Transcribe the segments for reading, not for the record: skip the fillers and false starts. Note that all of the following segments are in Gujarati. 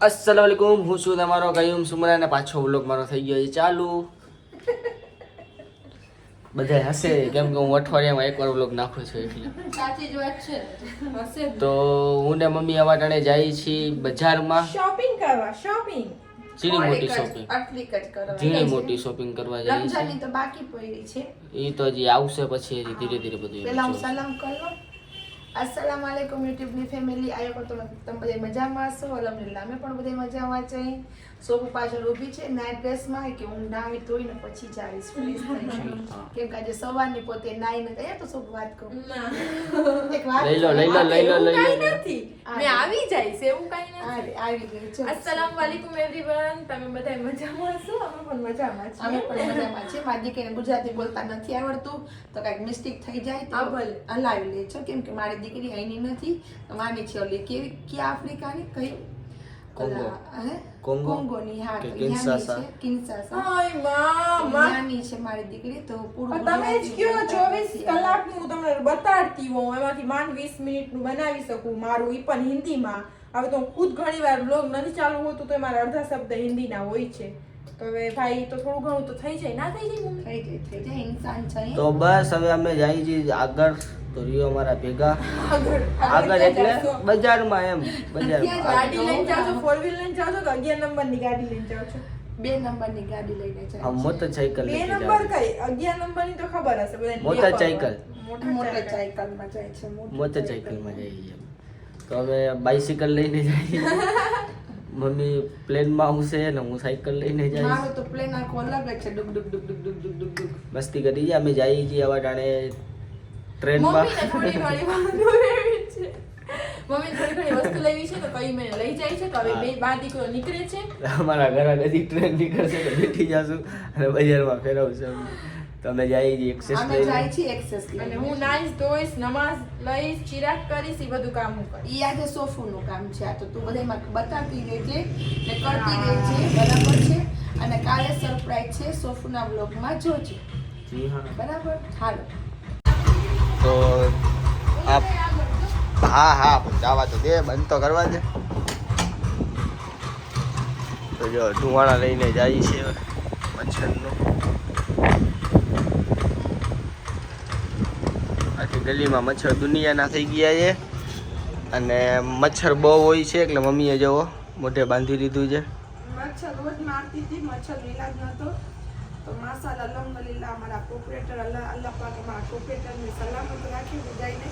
अस्सलाम वालेकुम, હું છું તમારો કયુમ સુમરા અને પાછો વ્લોગ મારો થઈ ગયો છે ચાલુ. બધા હસે કેમ કે હું અઠવાડિયામાં એકવાર વ્લોગ નાખું છું એટલે. સાચી જ વાત છે. હશે તો હું ને મમ્મી અવાટાણે જાય છીએ બજારમાં શોપિંગ કરવા ઝીણી મોટી શોપિંગ આટલી કટ કરવા ઝીણી મોટી શોપિંગ કરવા જાય છે. રમજાનની તો બાકી પડી છે. એ તો હજી આવશે પછી ધીરે ધીરે બધું પેલા હું જોઈશું. સલામ કર લો. अस्सलाम वालेकुम YouTube ની ફેમિલી આયો કો તમે બધા મજામાં છો અલ્હમ્દુલિલ્લાહ અમે પણ બધા મજામાં છીએ. સોપુ પાછળ ઊભી છે નાઈટ ડ્રેસમાં કે હું નાવી ધોઈને પછી જાવીશ ફ્રેશ થઈને કેમ કે આજે સવારની પોતે નાઈ ન ગયા તો સોપુ વાત કહું એક વાત લઈ લો નથી મે આવી જઈશ એવું કાઈ નથી આવી ગઈ છે. अस्सलाम वालेकुम एवरीवन તમે બધા મજામાં છો અમે પણ મજામાં છીએ અમે પણ મજામાં છીએ. મારી દીકરીને ગુજરાતી બોલતા નથી આવડતું તો કાંઈક મિસ્ટેક થઈ જાય તો હલાવી લે છો કેમ કે મારી દીકરી અહીંની નથી માની છે ઓલી કેવી ક્યાં આફ્રિકાની કઈ કોંગો. હે કોંગો? કોંગોની હા કે તો કિન્સાસા? ન્યાની છે કિન્સાસા હાય માં નાની છે મારી દીકરી તો પૂરું તમે જ ગુજરાતી કયો બોલતા 24 નથી કલાકનું હું તમને બતાડતી હોઉં એમાંથી માંડ 20 મિનિટનું બનાવી શકું મારું ઈ પણ હિન્દીમાં. હવે તો હું ખુદ ઘણીવાર બ્લોગ નથી ચાલુ હોતું તો મારા અડધા શબ્દ હિન્દીના હોય છે તો હવે ભાઈ તો થોડું ઘણું તો થઈ જાય ના થઈ જાય મમ્મી? થઈ જાય ઇન્સાન છે તો બસ હવે અમે જાય છીએ આગળ. તો રહ્યો અમારા ભેગા આગળ એટલે બજારમાં એમ બજારમાં. ગાડી લઈને જાઓ છો 4 વ્હીલ લઈને જાઓ છો કે 11 નંબરની ગાડી લઈને જાઓ છો? 2 નંબરની ગાડી લઈને જાય આ મોટરસાઇકલ 2 લઈને નંબર જાય. કઈ 11 નંબરની તો ખબર હશે બધાને. મોટરસાઇકલ. મોટરસાઇકલમાં જાય છે મોટરસાઇકલમાં જઈએ એમ. તો અમે બાઇસિકલ લઈને જઈએ. મમ્મી પ્લેનમાં આવશે ને હું સાયકલ લઈને જઈશ. મારો તો પ્લેન આખો અલગ જ છે ડુક ડુક ડુક ડુક ડુક ડુક ડુક મસ્તી કરી જઈએ અમે જઈએ છીએ આવા ટાણે ટ્રેનમાં. મમ્મીને થોડી ઘણી વસ્તુ લેવી છે. મમ્મી થોડી ઘણી વસ્તુ લેવી છે તો કઈ મને લઈ જાય છે તો હવે બે બા દીકરો નીકળે છે. અમારા ઘર આગળથી ટ્રેન નીકળશે તો બેઠી જશું અને બજારમાં ફેરવશે. તો અમે જઈએ છીએ એક્સેસ અમે જાય લઈને. છીએ એક્સેસ અને હું નાઈશ ધોઈશ નમાઝ લઈશ ચિરાગ કરીશ એ બધું કામ હું કરીશ. ઈ આજે સોફુનું કામ છે આ તો તું બધામાં બતાવતી રહેજે ને કરતી રહેજે બરાબર છે અને કાલે સરપ્રાઈઝ છે સોફુના વ્લોગમાં જોજે જી હા. બરાબર હાલો તો આપ હા હા જવા તો દે બંધ તો કરવા દે. તો જો ધુવાણા લઈને જાય છે મચ્છરનું. આખી ગલીમાં મચ્છર દુનિયાના થઈ ગયા છે અને મચ્છર બહુ હોય છે એટલે મમ્મીએ જવો મોઢે બાંધી દીધું છે. મચ્છર રોજ મારતી હતી મચ્છર ઈલાજ નતો તો માશાઅલ્લાહ અલ્હમ્દુલિલ્લાહ અમારા કોપરેટર અલ્લાહ પાક અમારા કોપરેટરની સલામત રાખી બધાને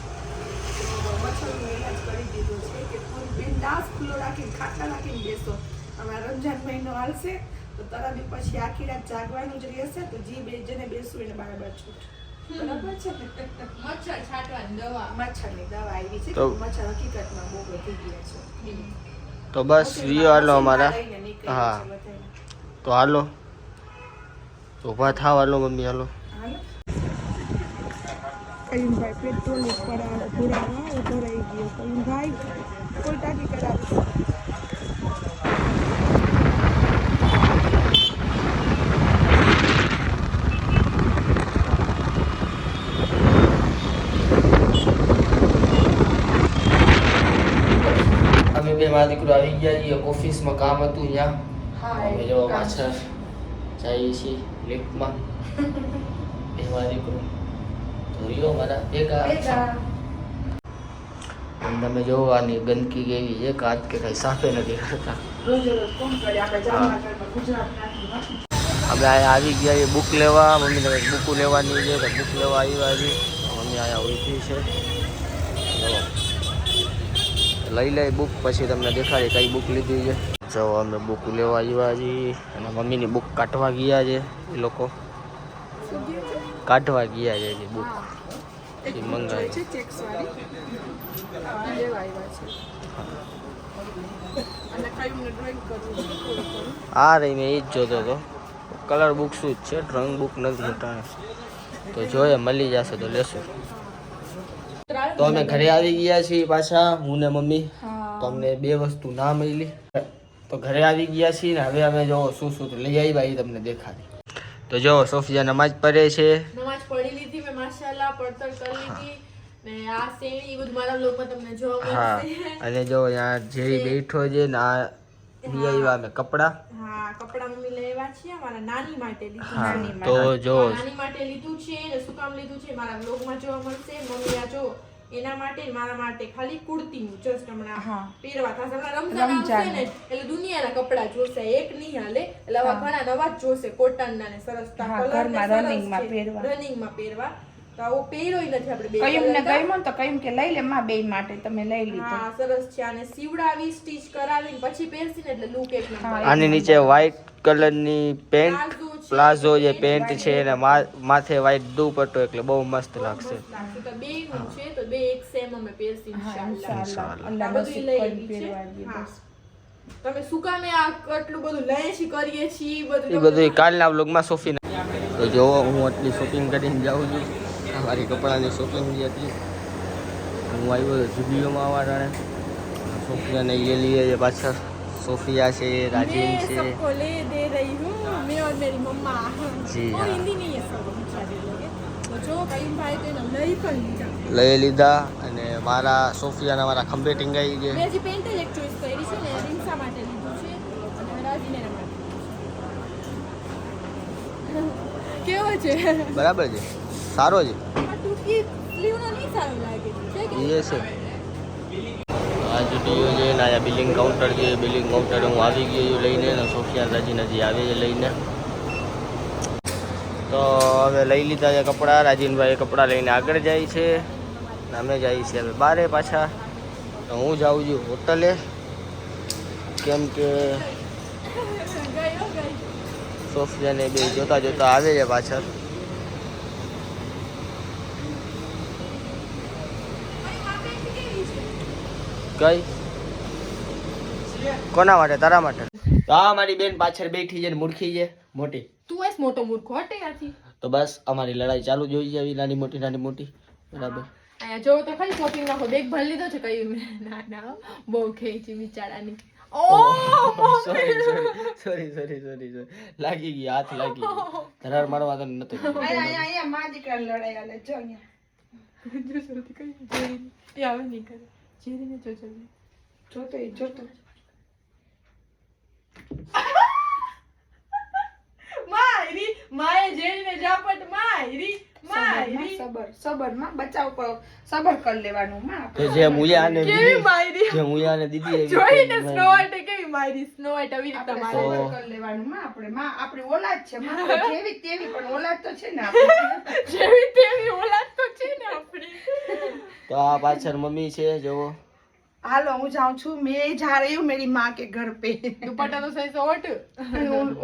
મચ્છરનો ઈલાજ કરી દીધો છે કે કોઈ બિંદાસ ખુલ્લો રાખીને ખાટલા રાખીને બેસો. અમારા રમજાન મહિનો આવશે તો તરાવી પછી આખી રાત જાગવાનું જ રહેશે તો જી બે જણે બેસવું એને બરાબર છૂટ બરાબર છે ને? મચ્છર છાંટવાની દવા. મચ્છરની દવા આવી છે તો- મચ્છર હકીકતમાં બહુ વધી ગયા છે તો બસ રિયો હાલો અમારા. લઈને નીકળે હા. છે બધાને. તો હાલો ઊભા થાવ હાલો મમ્મી હાલો. કયુમભાઈ પેટ્રોલ પુરાવા ઉભો રહી ગયો. કયુમભાઈ કોઈ ટાંકી કરાવશે. અમે બે મારા દીકરો આવી ગયા છીએ ઓફિસમાં કામ હતું ત્યાં. હા, અમે એ જો કામ પાછળ જઈએ છીએ લિફ્ટમાં બે મારા દીકરો તો રહ્યો મારા ભેગા. ભેગા. અને તમે જોવો આની ગંદકી કેવી છે કાચ કે કઈ સાફે નથી કરતા. રોજ રોજ કોણ કરે આપણે જામનગરમાં ગુજરાતમાંથી અમે અહીંયા આવી ગયા છીએ બુક લેવા. મમ્મીને કંઈક બુક લેવાની છે તો બુક લેવા આવ્યા છીએ. મમ્મી અહીંયા ઉભી છે. જો લઈ લઈ બુક પછી તમને દેખાડી કઈ બુક લીધી છે. જો અમે બુક લેવા આવ્યા છીએ અને મમ્મીની બુક કાઢવા ગયા છે એ લોકો. કાઢવા ગયા છે જે બુક એ મંગાવી. છે ચેક્સ વાળી લેવા આવ્યા છે અને કયું ડ્રોઈંગ કરવું છે થોડું થોડું. આ રહી મેં એ જ જોતો હતો. કલર બુક શું જ છે ડ્રોઈંગ બુક નથી મોટા. તો જોઈએ મળી જશે તો લેશું. તો અમે ઘરે આવી ગયા છીએ પાછા હું ને મમ્મી. તો અમને બે વસ્તુ ના મળી તો ઘરે આવી ગયા છીએ ને હવે અમે જો શું શું લઈ આવ્યા એ તમને દેખાડી. તો જો સોફિયા નમાજ પડે છે. નમાજ પઢી લીધી મેં માશાઅલ્લાહ પડતર કરી લીધી ને આ શેરડી બધું મારા વ્લોગમાં તમને જોવા હા મળશે. અને જો અહીંયા જેરી બેઠો છે ને આ લઈ આવ્યા અમે કપડા. હા કપડા મમ્મી લેવા છીએ મારા નાની માટે લીધું હા નાની તો જો નાની માટે લીધું છે ને શું કામ લીધું છે મારા બ્લોગમાં જોવા મળશે. મમ્મી આ જો એના માટે ને મારા માટે ખાલી કુર્તીનું જસ્ટ હમણાં પહેરવા થશે. હમણાં રમઝાન આવશે ને એટલે દુનિયાના કપડા જોશે, એક નહીં હાલે. એટલે હવે ઘણા નવા જ જોશે કોટનના ને સરસ રનિંગમાં પહેરવા. તો આવો પહેર્યોય નથી આપણે બે. કયું ને ગમ્યું તો કયું કે લઈ લે માં બે માટે તમે લઈ લીધો. હા સરસ છે. આને સીવડાવી સ્ટીચ કરાવીને પછી પહેરસીને એટલે લુક એક નંબર. આની નીચે વ્હાઈટ કલરની પેન્ટ પ્લાઝો જે પેન્ટ છે અને માથે વ્હાઈટ દુપટ્ટો એટલે બહુ મસ્ત લાગશે. તો બેયનું છે તો બે એક સેમ અમે પહેરસી ઇન્શાઅલ્લાહ. અલ્લાહ નસીબ કરી પહેરવા દે બસ. તમે શું કામે આ આટલું બધું લઈએ છીએ કરીએ છીએ એ બધું કાલના વ્લોગમાં સોફી. તો જો હું આટલી શોપિંગ કરીને જાઉં છું. મારી કપડાની શોપિંગ જે હતી હું આવ્યો જુડિયોમાં વાળાને સોફિયાને એ લઈએ છે પાછળ. સોફિયા છે, રાજીન છે. सबको ले दे रही हूँ मैं और मेरी मम्मा. जी वो हाँ. हिंदी नहीं है सब बिचारे लोग. तो जो कहीं भाई तो ना लई पण લીધા. લઈ લીધા અને મારા સોફિયાના મારા ખંભે ટીંગાઈ ગયા. મેં હજી પેન્ટ જ એક ચોઈસ કરી છે ને રીંસા માટે લીધું છે અને રાજીને માટે. કેવો છે? બરાબર છે, સારો છે. આ ટૂંકી સ્લીવનો નહીં સારો લાગે છે કે એ છે આ જુડિયો છે ને અહીંયા બિલિંગ કાઉન્ટર છે. બિલિંગ કાઉન્ટર હું આવી ગયો લઈને ને સોફિયા રાજી નજી આવે છે લઈને. તો હવે લઈ લીધા છે કપડાં. રાજીનભાઈ કપડાં લઈને આગળ જાય છે ને અમે જઈએ છીએ હવે બારે પાછા. તો હું જાઉં છું હોટલે કેમ કે ગયો ગઈ. સોફિયાને બે જોતા જોતા આવે છે પાછળ. કઈ કોના માટે? તારા માટે. તો આ મારી બેન પાછળ બેઠી છે ને મૂર્ખી છે મોટી. તું એસ મોટો મૂર્ખો હટે ત્યાંથી. તો બસ અમારી લડાઈ ચાલુ જોઈ છે નાની મોટી બરાબર. અહીંયા જો તો ખાલી શોપિંગ નાખો બેગ ભરી લીધો છે કયું ના ના બહુ ખેંચી બિચારાની. સોરી લાગી ગઈ, હાથ લાગી ગઈ. ધરાર મારવા તો નતો. અહીંયા માં દીકરા લડાઈ આલે જો અહીંયા. જો સૌથી કઈ જેરી એ આવે નહીં કરે જેરીને જો જલ્દી જોતો માયરી માય જેરીને જાપટ માયરી સબર માં બચાવ પર સબર કરી લેવાનું માં. તો જે મુયાને કેવી માયરી દીદી એવી જોઈને સ્નો વ્હાઇટ કેવી માયરી. સ્નો વ્હાઇટ આવી રીતે મારે સબર કરી લેવાનું માં. આપણી ઓલાદ છે માં. જેવી તેવી પણ ઓલાદ તો છે ને આપણી. જેવી તેવી ઓલાદ તો છે ને આપણી. તો આ પાછળ મમ્મી છે જોવો. હાલો હું જાઉં છું. મેં જા રહી હું મેરી માँ के घर पे. દુપટ્ટા તો સહી સોટ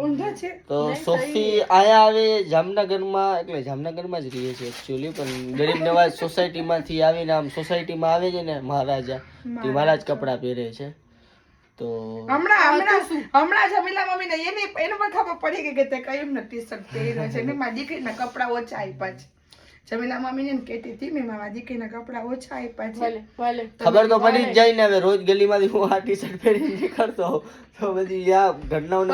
ઊંધા છે. તો સોફી આયા આવે જામનગરમાં, એટલે જામનગરમાં જ રહીએ છે એકચ્યુઅલી, પણ ગરીબ નવાજ સોસાયટીમાંથી આવીને આમ સોસાયટીમાં આવે છે ને મહારાજા તે મારા જ કપડાં પહેરે છે. તો હમણાં જમીલા મમ્મી ને એને પણ ખબર પડી ગઈ કે તે કયું ને ટી શર્ટ પહેર્યો છે ને મારી દીકરીના કપડા ઓછા આપ્યા છે. જમીલા મમ્મી ને કહેતી હતી મેં મારા દીકરીના કપડા ઓછા આપ્યા છે. ભલે ખબર તો પડી જ જાય ને. હવે રોજ ગલીમાંથી હું આ ટી શર્ટ પહેરીને નીકળતો તો બધી યા ઘટનાઓને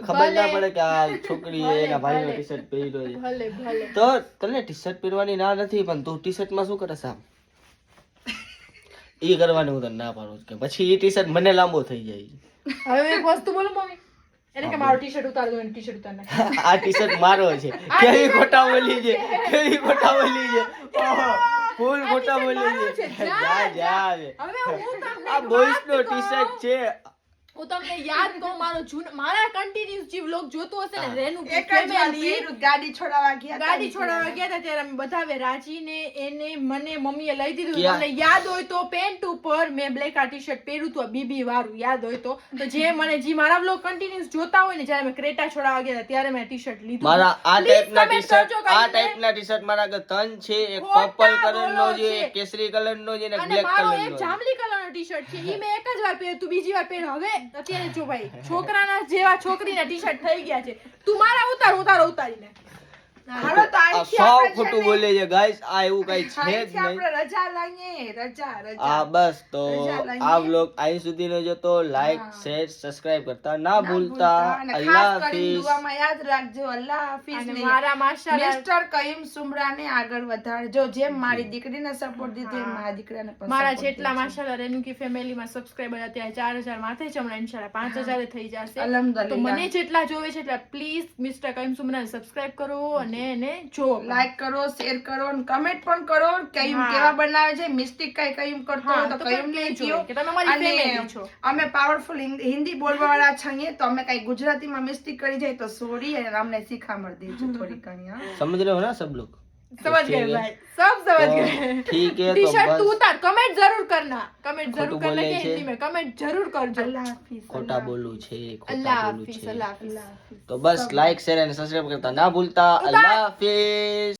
ખબર ના પડે કે આ છોકરીએ એના ભાઈનો ટી શર્ટ પહેર્યો છે. ભલે તો તને ટી શર્ટ પહેરવાની ના નથી, પણ તું ટી શર્ટમાં શું કરે આમ એ કરવાની હું તને ના પાડું કે પછી એ ટી શર્ટ મને લાંબો થઈ જાય. હવે એક વસ્તુ બોલું મમ્મી એને કે મારો ટી શર્ટ ઉતાર દો ટી શર્ટ ઉતાર નાખ. આ ટી શર્ટ મારો છે. કેવી ખોટા બોલી છે, કેવી ખોટા બોલી છે. ફૂલ ખોટા બોલી છે. જા હવે હું તમને આ બોયસ નો ટી શર્ટ છે. હું તમને યાદ કહું મારો મારા કન્ટિન્યુઅસ જે વ્લોગ જોતો હશે ને રેનું એક જ વાર પહેર્યું, ગાડી છોડાવવા ગયા ગયા હતા ત્યારે અમે બધાવે રાજીને એને મને મમ્મીએ લઈ દીધું. તમને યાદ હોય તો પેન્ટ ઉપર મેં બ્લેક આ ટી શર્ટ પહેર્યું હતું બીબી વાળું યાદ હોય તો જે મને જે મારા વ્લોગ કન્ટિન્યુઅસ જોતા હોય ને જ્યારે મેં ક્રેટા છોડાવવા ગયા હતા ત્યારે મેં ટી શર્ટ લીધું. મારા આ ટાઈપના ટી શર્ટ મારા આગળ 3 છે. એક પર્પલ કલરનો છે, એક કેસરી કલરનો છે અને બ્લેક કલરનો એક જાંબલી કલરનો ટી શર્ટ છે. ઈ મેં એક જ વાર પહેર્યું, તું બીજી વાર પહેર. હવે અત્યારે જો ભાઈ છોકરાના જેવા છોકરીના ટી શર્ટ થઈ ગયા છે. તું મારા ઉતારીને હાલો તો અહીંથી સાવ આપણે છે ખોટું ને- બોલે છે ગાઈસ, આ એવું કઈ છે જ અહીંથી નહીં. આપણે રજા લઈએ, રજા હા રજા. બસ તો રજા લઈએ. આ વ્લોગ અહીં સુધી રહેજો તો લાઈક હા. શેર સબસ્ક્રાઇબ કરતા ના ના ભૂલતા. અને અલ્લાહ ખાસ કરીને હાફિઝ. દુઆમાં યાદ રાખજો. અલ્લાહ હાફિઝ અને ને મારા માશાલ્લાહ મિસ્ટર કયીમ સુમરાને આગળ વધારજો. જેમ મારી દીકરીને સપોર્ટ દીધો એમ મારા દીકરાને પણ મારા support જેટલા દેજો. માશાલ્લાહ રેનુકી ફેમિલીમાં સબસ્ક્રાઇબર અત્યારે 4000 માથે છે, હમણાં ઇન્શાલ્લાહ 5000 થઈ જશે. અલ્હમ્દુલિલ્લાહ. તો મને જેટલા જોવે છે એટલા પ્લીઝ મિસ્ટર કયીમ સુમરાને સબસ્ક્રાઇબ કરો અને એને જો લાઈક કરો, શેર કરો અને કમેન્ટ પણ કરો. કયીમ હા. કેવા બનાવે છે, મિસ્ટેક કઈ કયીમ કરતો હા, હોય તો તો કયીમ પણ ને કહેજો કયો. કે તમે અમારી અને family છો. અમે પાવરફુલ હિન્દી બોલવા વાળા છીએ, તો અમે કઈ ગુજરાતીમાં મિસ્ટેક કરી જાય તો સોરી અને અમને શીખામણ દેજો થોડી ઘણી. હા. समझ रहे हो ना सब लोग? समझ गए भाई, सब समझ तो गए. ठीक है, तो टी-शर्ट बस तू उतार, कमेंट जरूर करना, कमेंट खोटू जरूर करना बोले कि छे. हिंदी में कमेंट जरूर करજો. અલ્લાહ હાફિઝ. खोटा बोलू छे, अल्लाह खोटा बोलू हाफिज, छे. अल्लाह हाफिज. અલ્લાહ હાફિઝ. तो बस लाइक शेयर एंड सब्सक्राइब करता ना भूलता. अल्लाह हाफिज.